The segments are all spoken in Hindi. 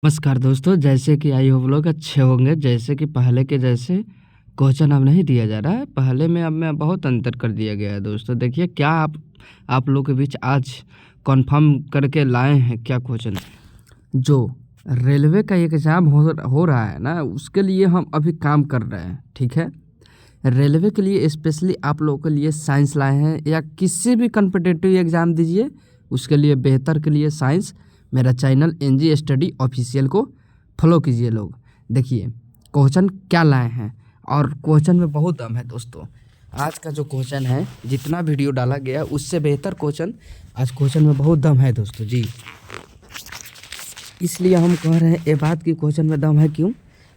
नमस्कार दोस्तों, जैसे कि आई होप लोग अच्छे होंगे। जैसे कि पहले के जैसे क्वेश्चन अब नहीं दिया जा रहा है। पहले में अब में बहुत अंतर कर दिया गया है दोस्तों। देखिए क्या आप लोगों के बीच आज कन्फर्म करके लाए हैं क्या क्वेश्चन। जो रेलवे का एग्ज़ाम हो रहा है ना, उसके लिए हम अभी काम कर रहे हैं, ठीक है। रेलवे के लिए स्पेशली आप लोगों के लिए साइंस लाए हैं, या किसी भी कॉम्पिटिटिव एग्ज़ाम दीजिए उसके लिए बेहतर के लिए साइंस। मेरा चैनल एनजी स्टडी ऑफिशियल को फॉलो कीजिए लोग। देखिए क्वेश्चन क्या लाए हैं, और क्वेश्चन में बहुत दम है दोस्तों। आज का जो क्वेश्चन है, जितना वीडियो डाला गया उससे बेहतर क्वेश्चन आज क्वेश्चन में बहुत दम है दोस्तों जी। इसलिए हम कह रहे हैं ये बात की क्वेश्चन में दम है। क्यों?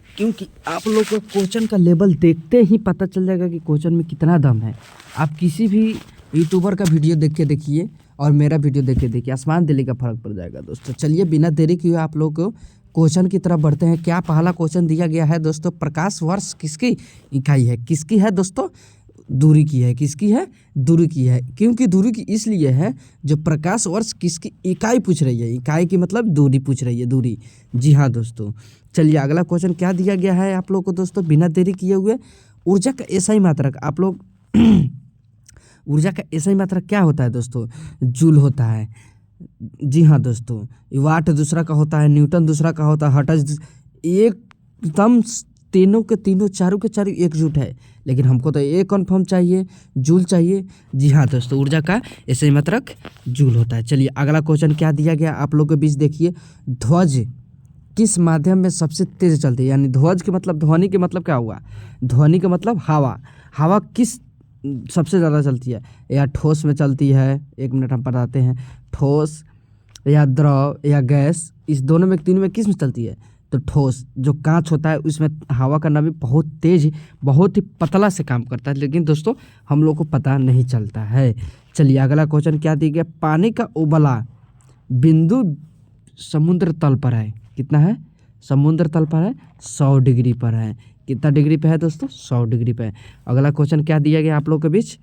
क्योंकि आप लोग को क्वेश्चन का लेवल देखते ही पता चल जाएगा कि क्वेश्चन में कितना दम है। आप किसी भी यूट्यूबर का वीडियो देख के देखिए और मेरा वीडियो देख के देखिए, आसमान दिल्ली का फर्क पड़ जाएगा दोस्तों। चलिए बिना देरी किए आप लोग को क्वेश्चन की तरफ बढ़ते हैं। क्या पहला क्वेश्चन दिया गया है दोस्तों, प्रकाश वर्ष किसकी इकाई है? किसकी है दोस्तों? दूरी की है। किसकी है? दूरी की है। क्योंकि दूरी की इसलिए है, जो प्रकाश वर्ष किसकी इकाई पूछ रही है। इकाई की मतलब दूरी पूछ रही है, दूरी। जी हाँ दोस्तों। चलिए अगला क्वेश्चन क्या दिया गया है आप लोग को दोस्तों, बिना देरी किए हुए। ऊर्जा का एसआई मात्रक आप लोग ऊर्जा का एसआई मात्रक क्या होता है दोस्तों? जूल होता है। जी हाँ दोस्तों। वाट दूसरा का होता है, न्यूटन दूसरा का होता है, हर्ट्ज। एकदम तीनों के तीनों, चारों के चारों एकजुट है, लेकिन हमको तो एक कन्फर्म चाहिए, जूल चाहिए। जी हाँ दोस्तों, ऊर्जा का एसआई मात्रक जूल होता है। चलिए अगला क्वेश्चन क्या दिया गया आप लोग के बीच देखिए। ध्वज किस माध्यम में सबसे तेज चलती है? यानी ध्वज के मतलब, ध्वनि के मतलब क्या हुआ? ध्वनि का मतलब हवा। हवा किस सबसे ज़्यादा चलती है? या ठोस में चलती है, एक मिनट हम बताते हैं। ठोस या द्रव या गैस, इस दोनों में, तीनों में किस में चलती है? तो ठोस। जो कांच होता है उसमें हवा का नमी बहुत तेज, बहुत ही पतला से काम करता है, लेकिन दोस्तों हम लोग को पता नहीं चलता है। चलिए अगला क्वेश्चन क्या दिया गया। पानी का उबला बिंदु समुद्र तल पर है। कितना है? समुद्र तल पर है 100 डिग्री पर है। कितना डिग्री पे है दोस्तों? 100 डिग्री पे है। अगला क्वेश्चन क्या दिया गया आप लोग के बीच।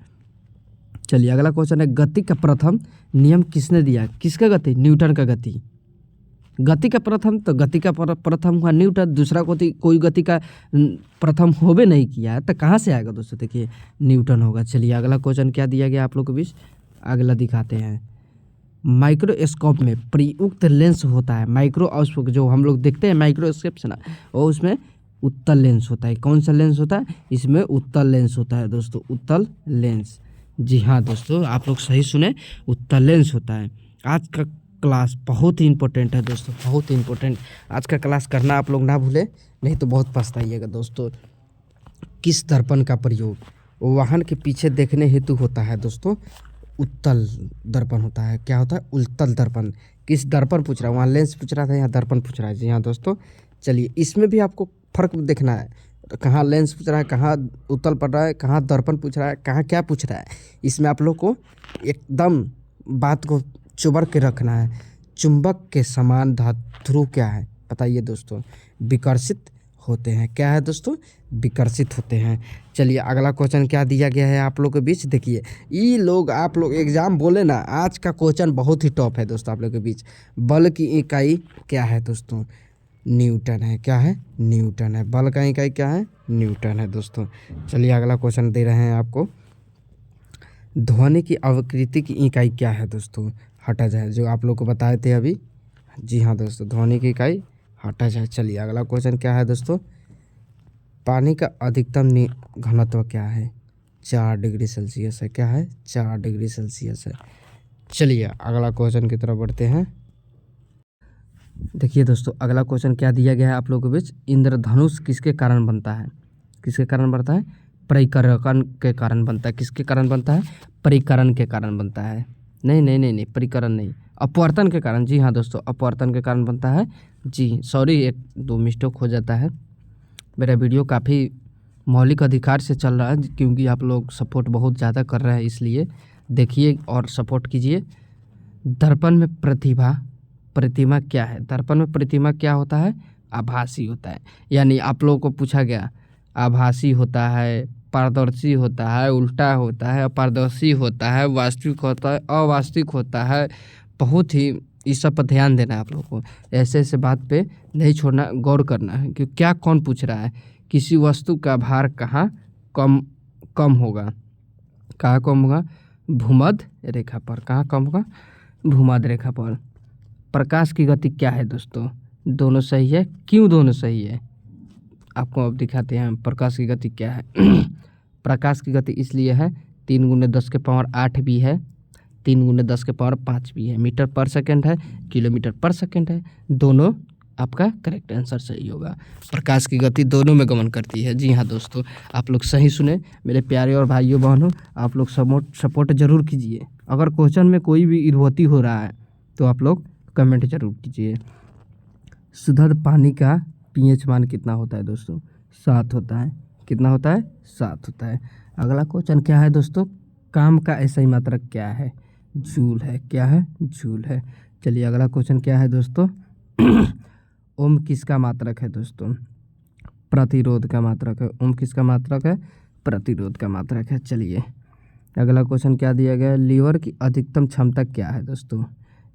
चलिए अगला क्वेश्चन है, गति का प्रथम नियम किसने दिया? किसका गति? न्यूटन का गति। गति का प्रथम, तो गति का प्रथम हुआ न्यूटन। दूसरा कोई गति का प्रथम होबे नहीं किया है, तो कहाँ से आएगा दोस्तों? देखिए न्यूटन होगा। चलिए अगला क्वेश्चन क्या दिया गया आप लोग के बीच, अगला दिखाते हैं। माइक्रोस्कोप में प्रयुक्त लेंस होता है। माइक्रोस्कोप जो हम लोग देखते हैं माइक्रोस्कोप से ना, वो उसमें उत्तल लेंस होता है। कौन सा लेंस होता है? इसमें उत्तल लेंस होता है दोस्तों, उत्तल लेंस। जी हाँ दोस्तों, आप लोग सही सुने, उत्तल लेंस होता है। आज का क्लास बहुत ही इंपॉर्टेंट है दोस्तों, बहुत ही इंपॉर्टेंट। आज का क्लास करना आप लोग ना भूलें, नहीं तो बहुत पछताइएगा दोस्तों। किस दर्पण का प्रयोग वाहन के पीछे देखने हेतु होता है दोस्तों? उत्तल दर्पण होता है। क्या होता है? उत्तल दर्पण। किस दर्पण पूछ रहा है? वहाँ लेंस पूछ रहा था, यहाँ दर्पण पूछ रहा है। जी हाँ दोस्तों। चलिए इसमें भी आपको फर्क देखना है, कहाँ लेंस पूछ रहा है, कहाँ उत्तल पड़ रहा है, कहाँ दर्पण पूछ रहा है, कहाँ क्या पूछ रहा है। इसमें आप लोग को एकदम बात को चुबर के रखना है। चुंबक के समान धातु क्या है? बताइए दोस्तों। विकर्षित होते हैं। क्या है दोस्तों? विकर्षित होते हैं। चलिए अगला क्वेश्चन क्या दिया गया है आप लोग के बीच देखिए। ये लोग, आप लोग एग्जाम बोले ना, आज का क्वेश्चन बहुत ही टॉप है दोस्तों आप लोग के बीच। बल की इकाई क्या है दोस्तों? न्यूटन है। क्या है? न्यूटन है। बल का इकाई क्या है? न्यूटन है दोस्तों। चलिए अगला क्वेश्चन दे रहे हैं आपको। ध्वनि की आवृत्ति की इकाई क्या है दोस्तों? हर्ट्ज है, जो आप लोग को बताए थे अभी। जी हाँ दोस्तों, ध्वनि की इकाई हर्ट्ज है। चलिए अगला क्वेश्चन क्या है दोस्तों। पानी का अधिकतम घनत्व क्या है? 4 डिग्री सेल्सियस है। क्या है? 4 डिग्री सेल्सियस है। चलिए अगला क्वेश्चन की तरफ बढ़ते हैं। देखिए दोस्तों अगला क्वेश्चन क्या दिया गया है आप लोगों के बीच। इंद्रधनुष किसके कारण बनता है? किसके कारण बनता है? परिकरण के कारण बनता है। किसके कारण बनता है? परिकरण के कारण बनता है। नहीं नहीं नहीं नहीं, परिकरण नहीं, अपवर्तन के कारण। जी हाँ दोस्तों, अपवर्तन के कारण बनता है। जी सॉरी, एक दो मिस्टेक हो जाता है। मेरा वीडियो काफ़ी मौलिक अधिकार से चल रहा है, क्योंकि आप लोग सपोर्ट बहुत ज़्यादा कर रहे हैं, इसलिए देखिए और सपोर्ट कीजिए। दर्पण में प्रतिमा क्या है? दर्पण में प्रतिमा क्या होता है? आभासी होता है। यानी आप लोगों को पूछा गया, आभासी होता है, पारदर्शी होता है, उल्टा होता है, अपारदर्शी होता है, वास्तविक होता है, अवास्तविक होता है। बहुत ही इस सब पर ध्यान देना है आप लोगों को। ऐसे ऐसे बात पे नहीं छोड़ना, गौर करना है कि क्या कौन पूछ रहा है। किसी वस्तु का भार कहाँ कम कम होगा, कहाँ कम होगा, भूमध्य रेखा पर। कहाँ कम होगा, भूमध्य रेखा पर। प्रकाश की गति क्या है दोस्तों, दोनों सही है। क्यों दोनों सही है आपको अब दिखाते हैं हम। प्रकाश की गति क्या है प्रकाश की गति इसलिए है 3×10⁸ भी है, 3×10⁵ भी है, मीटर पर सेकंड है, किलोमीटर पर सेकंड है। दोनों आपका करेक्ट आंसर सही होगा। प्रकाश की गति दोनों में गमन करती है। जी हाँ दोस्तों, आप लोग सही सुने मेरे प्यारे और भाइयों बहनों। आप लोग सपोर्ट जरूर कीजिए। अगर क्वेश्चन में कोई भी इर्वती हो रहा है तो आप लोग कमेंट जरूर कीजिए। शुद्ध पानी का pH मान कितना होता है दोस्तों, 7 होता है। कितना होता है, 7 होता है। अगला क्वेश्चन क्या है दोस्तों, काम का ऐसा ही मात्रक क्या है, जूल है। क्या है, जूल है। चलिए अगला क्वेश्चन क्या है दोस्तों ओम किसका मात्रक है दोस्तों, प्रतिरोध का मात्रक है। ओम किसका मात्रक है, प्रतिरोध का मात्रक है। चलिए अगला क्वेश्चन क्या दिया गया है, लीवर की अधिकतम क्षमता क्या है दोस्तों,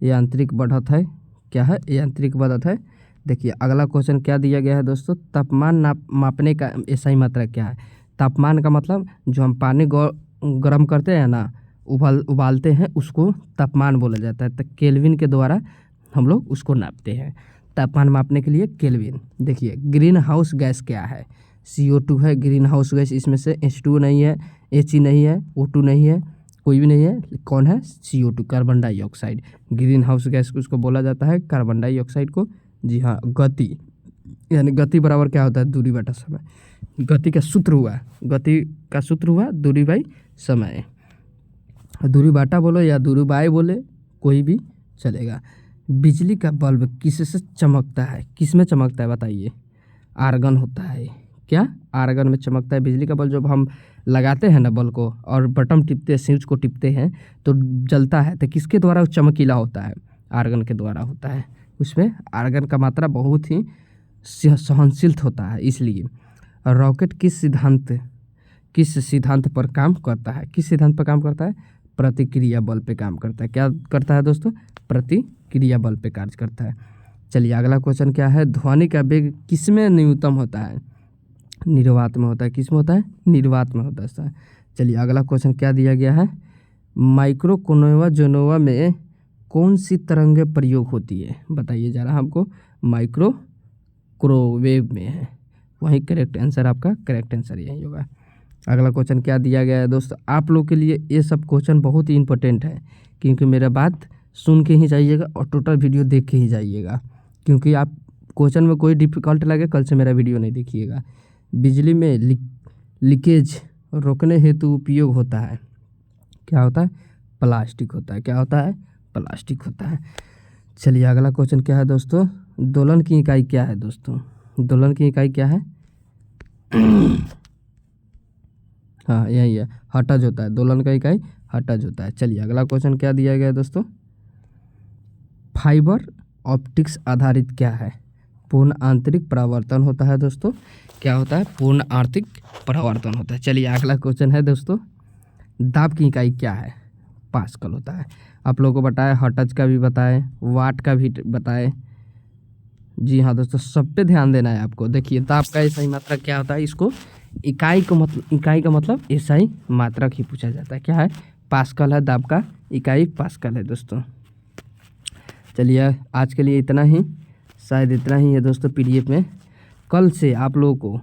यांत्रिक बढ़त है। क्या है, यांत्रिक बढ़त है। देखिए अगला क्वेश्चन क्या दिया गया है दोस्तों, तापमान मापने का SI मात्रक क्या है। तापमान का मतलब जो हम पानी गर्म करते हैं ना, उबालते हैं, उसको तापमान बोला जाता है। तो केल्विन के द्वारा हम लोग उसको नापते हैं। तापमान मापने के लिए केल्विन। देखिए ग्रीन हाउस गैस क्या है, CO2 है ग्रीन हाउस गैस। इसमें से H2 नहीं है, He नहीं है, O2 नहीं है, कोई भी नहीं है। कौन है, CO2 carbon dioxide. Green house gas को उसको बोला जाता है, कार्बन डाइऑक्साइड को। जी हाँ, गति यानी गति बराबर क्या होता है, दूरी बटा समय। गति का सूत्र हुआ दूरी बाई समय। दूरी बाटा बोलो या दूरी बाई बोले, कोई भी चलेगा। बिजली का बल्ब किससे चमकता है, किस में चमकता है बताइए, आर्गन होता है। क्या, आर्गन में चमकता है बिजली का बल्ब। जब हम लगाते हैं ना बल्ब को और बटन टिपते हैं, स्विच को टिपते हैं तो जलता है, तो किसके द्वारा वो चमकीला होता है, आर्गन के द्वारा होता है। उसमें आर्गन का मात्रा बहुत ही सहनशील होता है। इसलिए रॉकेट किस सिद्धांत पर काम करता है, किस सिद्धांत पर काम करता है, प्रतिक्रिया बल पे काम करता है। क्या करता है दोस्तों, प्रतिक्रिया बल पे कार्य करता है। चलिए अगला क्वेश्चन क्या है, ध्वनि का वेग किस में न्यूनतम होता है, निर्वात में होता है। किस में होता है, निर्वात में होता है। चलिए अगला क्वेश्चन क्या दिया गया है, माइक्रोवेव जोनोवा में कौन सी तरंगें प्रयोग होती है बताइए जरा हमको। माइक्रोवेव में है, वही करेक्ट आंसर, आपका करेक्ट आंसर यही होगा। अगला क्वेश्चन क्या दिया गया है दोस्तों, आप लोग के लिए ये सब क्वेश्चन बहुत ही इंपॉर्टेंट है, क्योंकि मेरा बात सुन के ही जाइएगा और टोटल वीडियो देख के ही जाइएगा। क्योंकि आप क्वेश्चन में कोई डिफ़िकल्ट लगे, कल से मेरा वीडियो नहीं देखिएगा। बिजली में लीकेज रोकने हेतु उपयोग होता है, क्या होता है, प्लास्टिक होता है। क्या होता है, प्लास्टिक होता है। चलिए अगला क्वेश्चन क्या है दोस्तों, दोलन की इकाई क्या है दोस्तों, दोलन की इकाई क्या है हाँ यही है, हर्ट्ज होता है। दोलन का इकाई हर्ट्ज होता है। चलिए अगला क्वेश्चन क्या दिया गया है दोस्तों, फाइबर ऑप्टिक्स आधारित क्या है, पूर्ण आंतरिक परावर्तन होता है दोस्तों। क्या होता है, पूर्ण आंतरिक परावर्तन होता है। चलिए अगला क्वेश्चन है दोस्तों, दाब की इकाई क्या है, पास्कल होता है। आप लोगों को बताया, हर्ट्ज का भी बताए, वाट का भी बताए। जी हाँ दोस्तों, सब पे ध्यान देना है आपको। देखिए दाब का SI मात्रक क्या होता है, इसको इकाई का मतलब SI मात्रक ही पूछा जाता है। क्या है, पास्कल है, दाब का इकाई पास्कल है दोस्तों। चलिए आज के लिए इतना ही, शायद इतना ही है दोस्तों PDF में। कल से आप लोगों को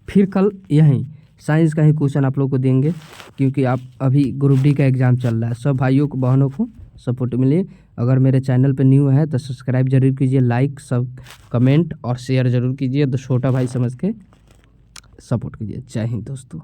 फिर कल यहीं साइंस का ही क्वेश्चन आप लोगों को देंगे, क्योंकि आप अभी ग्रुप D का एग्ज़ाम चल रहा है। सब भाइयों को बहनों को सपोर्ट मिले। अगर मेरे चैनल पे न्यू है तो सब्सक्राइब जरूर कीजिए, लाइक सब कमेंट और शेयर जरूर कीजिए। तो छोटा भाई समझ के सपोर्ट कीजिए। जय हिंद दोस्तों।